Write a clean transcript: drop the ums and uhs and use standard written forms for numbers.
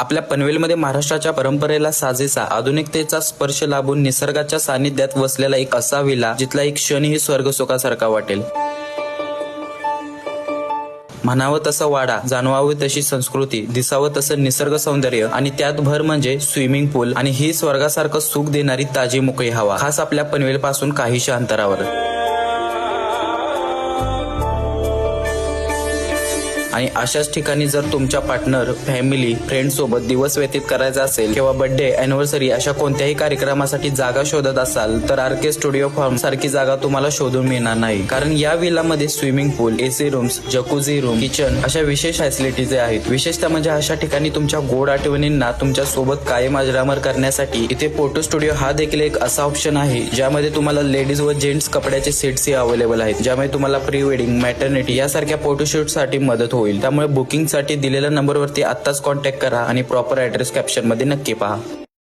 आपल्या पनवेलमध्ये महाराष्ट्राच्या परंपरेला साजेसा आधुनिकतेचा स्पर्श लाभून निसर्गाच्या सानिध्यात वसलेला एक असा विला जिथला एक क्षणही स्वर्ग सुखासारखा वाटेल। म्हणावं तसं वाडा, जाणवावी तशी संस्कृती, दिसावं तसं निसर्ग सौंदर्य आणि त्यात भर म्हणजे स्विमिंग पूल आणि ही स्वर्गासारखं सुख देणारी ताजी मोकळी हवा, खास आपल्या पनवेल पासून काहीशा अंतरावर। आणि अशाच ठिकाणी जर तुमच्या पार्टनर, फॅमिली, फ्रेंड सोबत दिवस व्यतीत करायचा असेल किंवा बर्थडे, अॅनिव्हर्सरी अशा कोणत्याही कार्यक्रमासाठी जागा शोधत असाल तर आरके स्टुडिओ फार्म सारखी जागा तुम्हाला शोधून मिळणार नाही, कारण या विलामध्ये स्विमिंग पूल, AC rooms, jacuzzi room, kitchen अशा विशेष फॅसिलिटीज आहेत। विशेषतः म्हणजे अशा ठिकाणी तुमच्या गोड आठवणींना तुमच्या सोबत कायम अजरामर करण्यासाठी इथे फोटो स्टुडिओ हा देखील एक असा ऑप्शन आहे ज्यामध्ये तुम्हाला लेडीज व जेंट्स कपड्याचे सेट्सही अवेलेबल आहेत, ज्यामुळे तुम्हाला प्री वेडिंग, मॅटर्निटी यासारख्या फोटोशूट साठी मदत होईल। त्यामुळे बुकिंगसाठी दिलेल्या नंबरवरती आत्ताच कॉन्टॅक्ट करा आणि प्रॉपर ॲड्रेस कॅप्शन मध्ये नक्की पहा।